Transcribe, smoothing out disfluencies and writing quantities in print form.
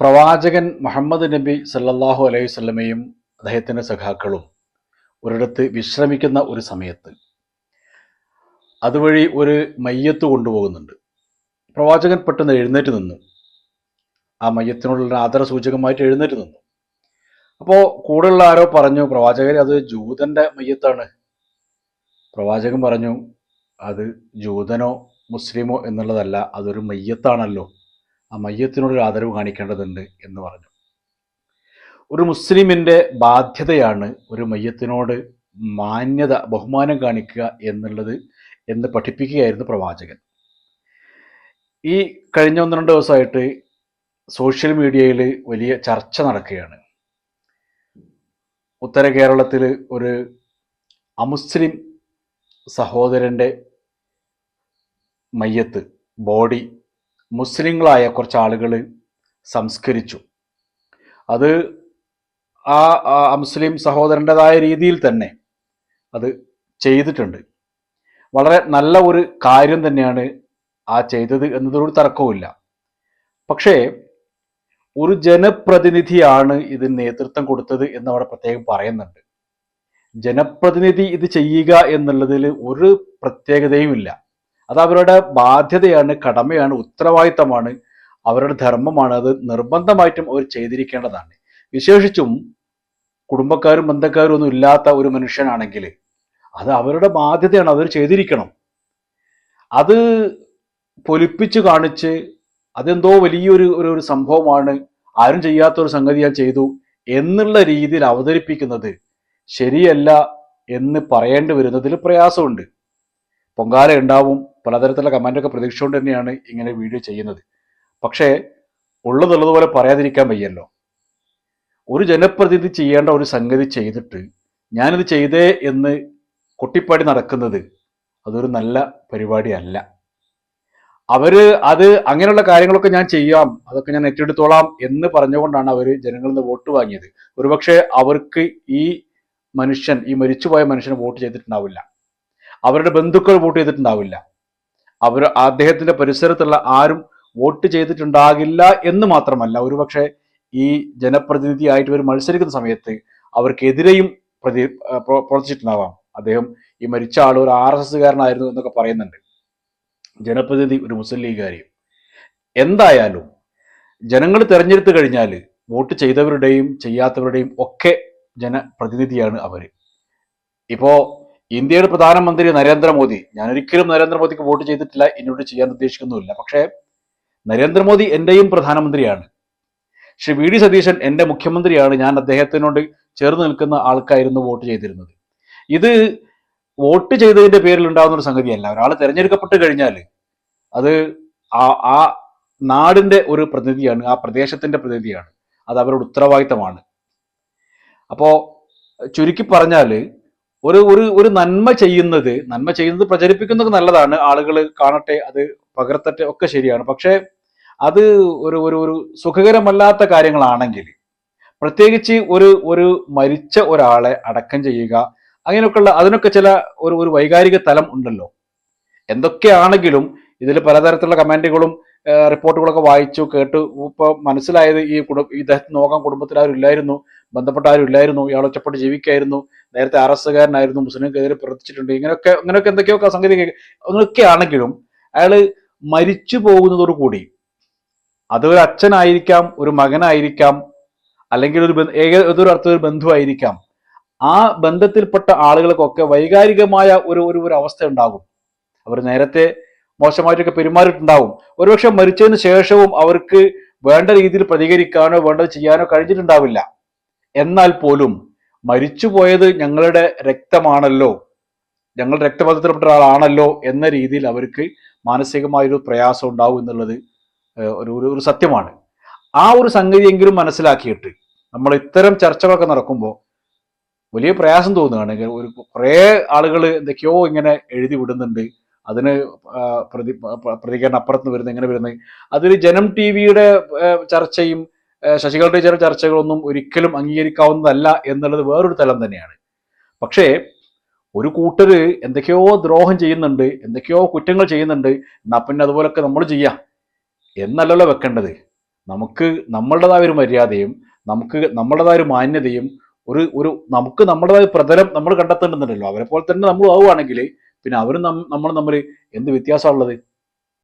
പ്രവാചകൻ മുഹമ്മദ് നബി സല്ലല്ലാഹു അലൈഹി വസല്ലമയും അദ്ദേഹത്തിൻ്റെ സഖാക്കളും ഒരിടത്ത് വിശ്രമിക്കുന്ന ഒരു സമയത്ത് അതുവഴി ഒരു മയ്യത്ത് കൊണ്ടുപോകുന്നുണ്ട്. പ്രവാചകൻ പെട്ടെന്ന് എഴുന്നേറ്റ് നിന്നു. ആ മയ്യത്തിനോടുള്ള ആദരസൂചകമായിട്ട് എഴുന്നേറ്റ് നിന്നു. അപ്പോൾ കൂടെയുള്ള ആരോ പറഞ്ഞു, പ്രവാചകരെ അത് ജൂതന്റെ മയ്യത്താണ്. പ്രവാചകൻ പറഞ്ഞു, അത് ജൂതനോ മുസ്ലിമോ എന്നുള്ളതല്ല, അതൊരു മയ്യത്താണല്ലോ, ആ മയ്യത്തിനോടൊരു ആദരവ് കാണിക്കേണ്ടതുണ്ട് എന്ന് പറഞ്ഞു. ഒരു മുസ്ലിമിൻ്റെ ബാധ്യതയാണ് ഒരു മയ്യത്തിനോട് മാന്യത, ബഹുമാനം കാണിക്കുക എന്നുള്ളത് എന്ന് പഠിപ്പിക്കുകയായിരുന്നു പ്രവാചകൻ. ഈ കഴിഞ്ഞ 1-2 ദിവസമായിട്ട് സോഷ്യൽ മീഡിയയിൽ വലിയ ചർച്ച നടക്കുകയാണ്. ഉത്തര കേരളത്തിൽ ഒരു അമുസ്ലിം സഹോദരൻ്റെ മയ്യത്ത്, ബോഡി മുസ്ലിങ്ങളായ കുറച്ച് ആളുകൾ സംസ്കരിച്ചു. അത് ആ മുസ്ലിം സഹോദരൻ്റെതായ രീതിയിൽ തന്നെ അത് ചെയ്തിട്ടുണ്ട്. വളരെ നല്ല ഒരു കാര്യം തന്നെയാണ് ആ ചെയ്തത് എന്നതൊരു തർക്കവുമില്ല. പക്ഷേ ഒരു ജനപ്രതിനിധിയാണ് ഇതിന് നേതൃത്വം കൊടുത്തത് എന്ന് അവിടെ പ്രത്യേകം പറയുന്നുണ്ട്. ജനപ്രതിനിധി ഇത് ചെയ്യുക എന്നുള്ളതിൽ ഒരു പ്രത്യേകതയുമില്ല. അത് അവരുടെ ബാധ്യതയാണ്, കടമയാണ്, ഉത്തരവാദിത്തമാണ്, അവരുടെ ധർമ്മമാണ്. അത് നിർബന്ധമായിട്ടും അവർ ചെയ്തിരിക്കേണ്ടതാണ്. വിശേഷിച്ചും കുടുംബക്കാരും ബന്ധക്കാരും ഒന്നും ഇല്ലാത്ത ഒരു മനുഷ്യനാണെങ്കിൽ അത് അവരുടെ ബാധ്യതയാണ്, അവർ ചെയ്തിരിക്കണം. അത് പൊലിപ്പിച്ച് കാണിച്ച് അതെന്തോ വലിയൊരു ഒരു സംഭവമാണ്, ആരും ചെയ്യാത്തൊരു സംഗതി ഞാൻ ചെയ്തു എന്നുള്ള രീതിയിൽ അവതരിപ്പിക്കുന്നത് ശരിയല്ല എന്ന് പറയേണ്ടി വരുന്നതിൽ പ്രയാസമുണ്ട്. പൊങ്കാല ഉണ്ടാവും, പലതരത്തിലുള്ള കമൻ്റൊക്കെ പ്രതീക്ഷിച്ചുകൊണ്ട് തന്നെയാണ് ഇങ്ങനെ വീഡിയോ ചെയ്യുന്നത്. പക്ഷേ ഉള്ളതുള്ളതുപോലെ പറയാതിരിക്കാൻ വയ്യല്ലോ. ഒരു ജനപ്രതിനിധി ചെയ്യേണ്ട ഒരു സംഗതി ചെയ്തിട്ട് ഞാനിത് ചെയ്തേ എന്ന് കൊട്ടിപ്പാടി നടക്കുന്നത് അതൊരു നല്ല പരിപാടിയല്ല. അത് അങ്ങനെയുള്ള കാര്യങ്ങളൊക്കെ ഞാൻ ചെയ്യാം, അതൊക്കെ ഞാൻ ഏറ്റെടുത്തോളാം എന്ന് പറഞ്ഞുകൊണ്ടാണ് അവർ ജനങ്ങളിൽ നിന്ന് വോട്ട് വാങ്ങിയത്. ഒരുപക്ഷെ അവർക്ക് ഈ മരിച്ചുപോയ മനുഷ്യന് വോട്ട് ചെയ്തിട്ടുണ്ടാവില്ല, അവരുടെ ബന്ധുക്കൾ വോട്ട് ചെയ്തിട്ടുണ്ടാവില്ല, അദ്ദേഹത്തിന്റെ പരിസരത്തുള്ള ആരും വോട്ട് ചെയ്തിട്ടുണ്ടാകില്ല എന്ന് മാത്രമല്ല, ഒരുപക്ഷെ ഈ ജനപ്രതിനിധിയായിട്ട് ഇവർ മത്സരിക്കുന്ന സമയത്ത് അവർക്കെതിരെയും പ്രവർത്തിച്ചിട്ടുണ്ടാവാം. അദ്ദേഹം ഈ മരിച്ച ആൾ ഒരു RSS കാരനായിരുന്നു എന്നൊക്കെ പറയുന്നുണ്ട്, ജനപ്രതിനിധി ഒരു മുസ്ലിം ലീഗുകാരിയും. എന്തായാലും ജനങ്ങൾ തെരഞ്ഞെടുത്തു കഴിഞ്ഞാൽ വോട്ട് ചെയ്തവരുടെയും ചെയ്യാത്തവരുടെയും ഒക്കെ ജനപ്രതിനിധിയാണ് അവർ. ഇപ്പോ ഇന്ത്യയുടെ പ്രധാനമന്ത്രി നരേന്ദ്രമോദി, ഞാനൊരിക്കലും നരേന്ദ്രമോദിക്ക് വോട്ട് ചെയ്തിട്ടില്ല, എന്നോട് ചെയ്യാൻ ഉദ്ദേശിക്കുന്നുമില്ല. പക്ഷേ നരേന്ദ്രമോദി എൻ്റെയും പ്രധാനമന്ത്രിയാണ്. ശ്രീ VD സതീശൻ എൻ്റെ മുഖ്യമന്ത്രിയാണ്. ഞാൻ അദ്ദേഹത്തിനോട് ചേർന്ന് നിൽക്കുന്ന ആൾക്കായിരുന്നു വോട്ട് ചെയ്തിരുന്നത്. ഇത് വോട്ട് ചെയ്തതിന്റെ പേരിൽ ഉണ്ടാകുന്ന ഒരു സംഗതിയല്ല. ഒരാൾ തിരഞ്ഞെടുക്കപ്പെട്ട് കഴിഞ്ഞാൽ അത് ആ നാടിന്റെ ഒരു പ്രതിനിധിയാണ്, ആ പ്രദേശത്തിന്റെ പ്രതിനിധിയാണ്, അത് അവരുടെ ഉത്തരവാദിത്തമാണ്. അപ്പോ ചുരുക്കി പറഞ്ഞാൽ ഒരു നന്മ ചെയ്യുന്നത് പ്രചരിപ്പിക്കുന്നത് നല്ലതാണ്, ആളുകൾ കാണട്ടെ, അത് പകർത്തട്ടെ, ഒക്കെ ശരിയാണ്. പക്ഷേ അത് ഒരു സുഖകരമല്ലാത്ത കാര്യങ്ങളാണെങ്കിൽ, പ്രത്യേകിച്ച് ഒരു മരിച്ച ഒരാളെ അടക്കം ചെയ്യുക, അങ്ങനെയൊക്കെയുള്ള അതിനൊക്കെ ചില ഒരു വൈകാരിക തലം ഉണ്ടല്ലോ. എന്തൊക്കെയാണെങ്കിലും ഇതിൽ പലതരത്തിലുള്ള കമന്റുകളും റിപ്പോർട്ടുകളൊക്കെ വായിച്ചു കേട്ടു. ഇപ്പോൾ മനസ്സിലായത് ഇദ്ദേഹത്തെ നോക്കാൻ കുടുംബത്തിൽ ആരും ഇല്ലായിരുന്നു, ബന്ധപ്പെട്ട ആരും ഇല്ലായിരുന്നു, ഇയാൾ ഒറ്റപ്പെട്ട് ജീവിക്കായിരുന്നു, നേരത്തെ RSS കാരനായിരുന്നു, മുസ്ലിംക്കെതിരെ പ്രവർത്തിച്ചിട്ടുണ്ട്, അങ്ങനെയൊക്കെ എന്തൊക്കെയൊക്കെ സംഗതി അങ്ങനെയൊക്കെ ആണെങ്കിലും അയാൾ മരിച്ചു പോകുന്നതോടുകൂടി അതൊരു അച്ഛനായിരിക്കാം, ഒരു മകനായിരിക്കാം, അല്ലെങ്കിൽ ഏതൊരു അർത്ഥത്തിൽ ഒരു ബന്ധുവായിരിക്കാം, ആ ബന്ധത്തിൽപ്പെട്ട ആളുകൾക്കൊക്കെ വൈകാരികമായ ഒരു അവസ്ഥ ഉണ്ടാകും. അവർ നേരത്തെ മോശമായിട്ടൊക്കെ പെരുമാറിയിട്ടുണ്ടാവും. ഒരുപക്ഷെ മരിച്ചതിന് ശേഷവും അവർക്ക് വേണ്ട രീതിയിൽ പ്രതികരിക്കാനോ വേണ്ടത് ചെയ്യാനോ കഴിഞ്ഞിട്ടുണ്ടാവില്ല. എന്നാൽ പോലും മരിച്ചുപോയത് ഞങ്ങളുടെ രക്തമാണല്ലോ, ഞങ്ങളുടെ രക്തബന്ധത്തിൽപ്പെട്ട ഒരാളാണല്ലോ എന്ന രീതിയിൽ അവർക്ക് മാനസികമായൊരു പ്രയാസം ഉണ്ടാവും എന്നുള്ളത് ഒരു സത്യമാണ്. ആ ഒരു സംഗതിയെങ്കിലും മനസ്സിലാക്കിയിട്ട് നമ്മൾ ഇത്തരം ചർച്ചകളൊക്കെ നടക്കുമ്പോൾ വലിയ പ്രയാസം തോന്നുകയാണ്. കുറേ ആളുകൾ എന്തൊക്കെയോ ഇങ്ങനെ എഴുതി വിടുന്നുണ്ട്, അതിന് പ്രതികരണം അപ്പുറത്ത് വരുന്നത്, എങ്ങനെ വരുന്നത്. അതിൽ ജനം TV-യുടെ ചർച്ചയും ശശികല ടീച്ചറുടെ ചർച്ചകളൊന്നും ഒരിക്കലും അംഗീകരിക്കാവുന്നതല്ല എന്നുള്ളത് വേറൊരു തലം തന്നെയാണ്. പക്ഷേ ഒരു കൂട്ടര് എന്തൊക്കെയോ ദ്രോഹം ചെയ്യുന്നുണ്ട്, എന്തൊക്കെയോ കുറ്റങ്ങൾ ചെയ്യുന്നുണ്ട്, എന്നാ പിന്നെ അതുപോലൊക്കെ നമ്മൾ ചെയ്യാം എന്നല്ലല്ലോ വെക്കേണ്ടത്. നമുക്ക് നമ്മളുടേതായ ഒരു മര്യാദയും നമുക്ക് നമ്മളുടേതായ ഒരു മാന്യതയും നമുക്ക് നമ്മുടേതായ പ്രതലം നമ്മൾ കണ്ടെത്തേണ്ടതുണ്ടല്ലോ. അവരെ പോലെ തന്നെ നമ്മൾ ആവുകയാണെങ്കിൽ പിന്നെ അവരും നമ്മളും തമ്മിൽ എന്ത് വ്യത്യാസമുള്ളത്?